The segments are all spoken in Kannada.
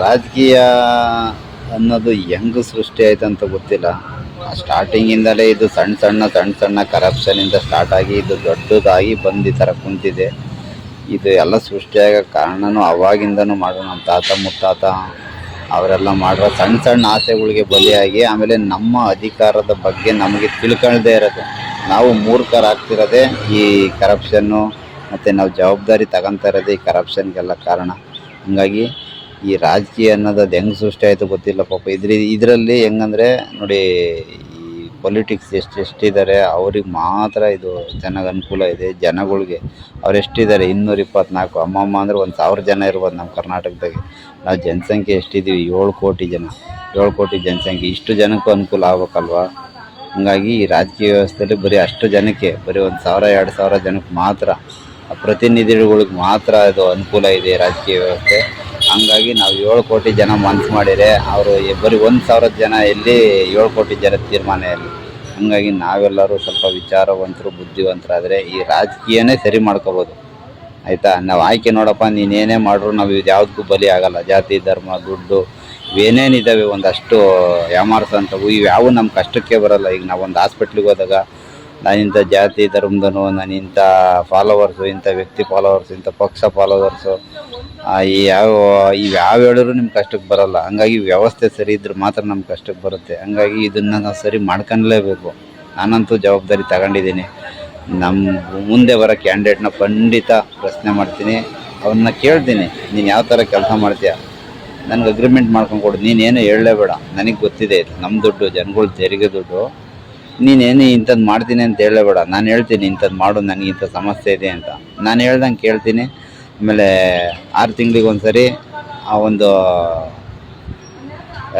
ರಾಜಕೀಯ ಅನ್ನೋದು ಹೆಂಗ್ ಸೃಷ್ಟಿ ಆಯ್ತು ಅಂತ ಗೊತ್ತಿಲ್ಲ. ಸ್ಟಾರ್ಟಿಂಗಿಂದಲೇ ಇದು ಸಣ್ಣ ಸಣ್ಣ ಕರಪ್ಷನಿಂದ ಸ್ಟಾರ್ಟ್ ಆಗಿ ಇದು ದೊಡ್ಡದಾಗಿ ಬಂದು ಈ ಥರ ಕುಂತಿದೆ. ಇದು ಎಲ್ಲ ಸೃಷ್ಟಿಯಾಗ ಕಾರಣನೂ ಅವಾಗಿಂದನೂ ಮಾಡೋ ನಮ್ಮ ತಾತ ಮುತ್ತಾತ ಅವರೆಲ್ಲ ಮಾಡಿರೋ ಸಣ್ಣ ಆಸೆಗಳಿಗೆ ಬಲಿಯಾಗಿ ಆಮೇಲೆ ನಮ್ಮ ಅಧಿಕಾರದ ಬಗ್ಗೆ ನಮಗೆ ತಿಳ್ಕೊಳ್ಳದೇ ಇರೋದು, ನಾವು ಮೂರ್ಖರಾಗ್ತಿರೋದೇ ಈ ಕರಪ್ಷನ್ನು ಮತ್ತು ನಾವು ಜವಾಬ್ದಾರಿ ತಗೊತಾ ಇರೋದೇ ಈ ಕರಪ್ಷನ್ಗೆಲ್ಲ ಕಾರಣ. ಹಾಗಾಗಿ ಈ ರಾಜಕೀಯ ಅನ್ನೋದು ಅದು ಹೆಂಗೆ ಸೃಷ್ಟಿ ಆಯಿತು ಗೊತ್ತಿಲ್ಲ ಪಾಪ. ಇದರಲ್ಲಿ ಹೆಂಗಂದರೆ ನೋಡಿ, ಈ ಪೊಲಿಟಿಕ್ಸ್ ಎಷ್ಟಿದ್ದಾರೆ ಅವ್ರಿಗೆ ಮಾತ್ರ ಇದು ಚೆನ್ನಾಗಿ ಅನುಕೂಲ ಇದೆ. ಜನಗಳಿಗೆ ಅವ್ರು ಎಷ್ಟಿದ್ದಾರೆ 224 ಅಮ್ಮಮ್ಮ ಅಂದರೆ 1000 ಜನ ಇರ್ಬೋದು ನಮ್ಮ ಕರ್ನಾಟಕದಾಗೆ. ನಾವು ಜನಸಂಖ್ಯೆ ಎಷ್ಟಿದ್ದೀವಿ 7 ಕೋಟಿ ಜನ, 7 ಕೋಟಿ ಜನಸಂಖ್ಯೆ. ಇಷ್ಟು ಜನಕ್ಕೂ ಅನುಕೂಲ ಆಗ್ಬೇಕಲ್ವ. ಹಾಗಾಗಿ ಈ ರಾಜಕೀಯ ವ್ಯವಸ್ಥೆಯಲ್ಲಿ ಬರೀ ಅಷ್ಟು ಜನಕ್ಕೆ, ಬರೀ 1000-2000 ಜನಕ್ಕೆ ಮಾತ್ರ, ಪ್ರತಿನಿಧಿಗಳಿಗೆ ಮಾತ್ರ ಇದು ಅನುಕೂಲ ಇದೆ ರಾಜಕೀಯ ವ್ಯವಸ್ಥೆ. ಹಂಗಾಗಿ ನಾವು 7 ಕೋಟಿ ಜನ ಮನಸ್ಸು ಮಾಡಿದರೆ ಅವರು ಬರೀ 1000 ಜನ ಎಲ್ಲಿ 7 ಕೋಟಿ ಜನ ತೀರ್ಮಾನ ಎಲ್ಲಿ. ಹಾಗಾಗಿ ನಾವೆಲ್ಲರೂ ಸ್ವಲ್ಪ ವಿಚಾರವಂತರು ಬುದ್ಧಿವಂತರಾದರೆ ಈ ರಾಜಕೀಯನೇ ಸರಿ ಮಾಡ್ಕೋಬೋದು, ಆಯಿತಾ. ನಾವು ಆಯ್ಕೆ ನೋಡಪ್ಪ, ನೀನೇನೇ ಮಾಡ್ರು ನಾವು ಇದು ಯಾವುದಕ್ಕೂ ಬಲಿ ಆಗಲ್ಲ. ಜಾತಿ ಧರ್ಮ ದುಡ್ಡು ಏನೇನಿದ್ದಾವೆ ಒಂದಷ್ಟು ಯಾಮಾರ್ಸಂಥವು ಇವ್ಯಾವು ನಮ್ಮ ಕಷ್ಟಕ್ಕೆ ಬರೋಲ್ಲ. ಈಗ ನಾವು ಒಂದು ಹಾಸ್ಪಿಟ್ಲಿಗೆ ಹೋದಾಗ ನಾನಿಂಥ ಜಾತಿ ಧರ್ಮದನು, ನಾನಿಂಥ ಫಾಲೋವರ್ಸು, ಇಂಥ ವ್ಯಕ್ತಿ ಫಾಲೋವರ್ಸು, ಇಂಥ ಪಕ್ಷ ಫಾಲೋವರ್ಸು, ಇವ್ಯಾವ ಹೇಳಿದ್ರು ನಿಮ್ಮ ಕಷ್ಟಕ್ಕೆ ಬರೋಲ್ಲ. ಹಂಗಾಗಿ ವ್ಯವಸ್ಥೆ ಸರಿ ಇದ್ರೆ ಮಾತ್ರ ನಮ್ಮ ಕಷ್ಟಕ್ಕೆ ಬರುತ್ತೆ. ಹಂಗಾಗಿ ಇದನ್ನು ನಾವು ಸರಿ ಮಾಡ್ಕೊಳ್ಲೇಬೇಕು. ನಾನಂತೂ ಜವಾಬ್ದಾರಿ ತಗೊಂಡಿದ್ದೀನಿ. ನಮ್ಮ ಮುಂದೆ ಬರೋ ಕ್ಯಾಂಡಿಡೇಟ್ನ ಖಂಡಿತ ಪ್ರಶ್ನೆ ಮಾಡ್ತೀನಿ, ಅವನ್ನ ಕೇಳ್ತೀನಿ, ನೀನು ಯಾವ ಥರ ಕೆಲಸ ಮಾಡ್ತೀಯ, ನನಗೆ ಅಗ್ರಿಮೆಂಟ್ ಮಾಡ್ಕೊಂಡು ಕೊಡು, ನೀನೇನು ಹೇಳಲೇಬೇಡ, ನನಗೆ ಗೊತ್ತಿದೆ ನಮ್ಮ ದುಡ್ಡು ಜನಗಳ ತೆರಿಗೆ ದುಡ್ಡು, ನೀನೇನು ಇಂಥದ್ದು ಮಾಡ್ತೀನಿ ಅಂತ ಹೇಳಲೇಬೇಡ. ನಾನು ಹೇಳ್ತೀನಿ ಇಂಥದ್ದು ಮಾಡು, ನನಗೆ ಇಂಥ ಸಮಸ್ಯೆ ಇದೆ ಅಂತ ನಾನು ಹೇಳ್ದಂಗೆ ಕೇಳ್ತೀನಿ. ಆಮೇಲೆ 6 ತಿಂಗಳಿಗೆ ಒಂದ್ಸರಿ ಆ ಒಂದು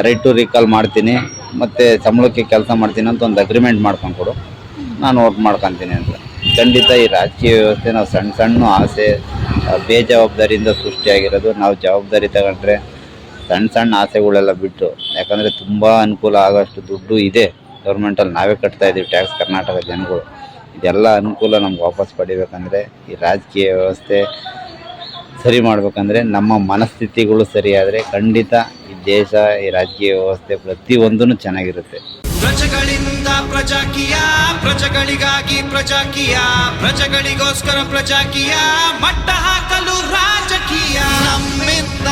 ರೈಟ್ ಟು ರೀಕಾಲ್ ಮಾಡ್ತೀನಿ, ಮತ್ತು ಸಂಬಳಕ್ಕೆ ಕೆಲಸ ಮಾಡ್ತೀನಿ ಅಂತ ಒಂದು ಅಗ್ರಿಮೆಂಟ್ ಮಾಡ್ಕೊಂಡು ಕೊಡು, ನಾನು ವರ್ಕ್ ಮಾಡ್ಕೊತೀನಿ ಅಂತ. ಖಂಡಿತ ಈ ರಾಜಕೀಯ ವ್ಯವಸ್ಥೆ ನಾವು ಸಣ್ಣ ಆಸೆ ಬೇಜವಾಬ್ದಾರಿಯಿಂದ ಸೃಷ್ಟಿಯಾಗಿರೋದು. ನಾವು ಜವಾಬ್ದಾರಿ ತಗೊಂಡ್ರೆ ಸಣ್ಣ ಆಸೆಗಳೆಲ್ಲ ಬಿಟ್ಟು, ಯಾಕಂದರೆ ತುಂಬ ಅನುಕೂಲ ಆಗೋಷ್ಟು ದುಡ್ಡು ಇದೆ ಗೌರ್ಮೆಂಟಲ್ಲಿ, ನಾವೇ ಕಟ್ತಾಯಿದ್ದೀವಿ ಟ್ಯಾಕ್ಸ್ ಕರ್ನಾಟಕ ಜನಗಳು. ಇದೆಲ್ಲ ಅನುಕೂಲ ನಮ್ಗೆ ವಾಪಸ್ ಪಡಿಬೇಕಂದ್ರೆ ಈ ರಾಜಕೀಯ ವ್ಯವಸ್ಥೆ ಸರಿ ಮಾಡಬೇಕಂದ್ರೆ ನಮ್ಮ ಮನಸ್ಥಿತಿಗಳು ಸರಿಯಾದರೆ ಖಂಡಿತ ಈ ದೇಶ, ಈ ರಾಜಕೀಯ ವ್ಯವಸ್ಥೆ ಪ್ರತಿಯೊಂದೂ ಚೆನ್ನಾಗಿರುತ್ತೆ. ಪ್ರಜೆಗಳಿಂದ ಪ್ರಜಾಕೀಯ, ಪ್ರಜೆಗಳಿಗಾಗಿ ಪ್ರಜಾಕೀಯ, ಪ್ರಜೆಗಳಿಗೋಸ್ಕರ ಪ್ರಜಾಕೀಯ, ಮಟ್ಟ ಹಾಕಲು ರಾಜಕೀಯ, ನಮ್ಮಿಂದ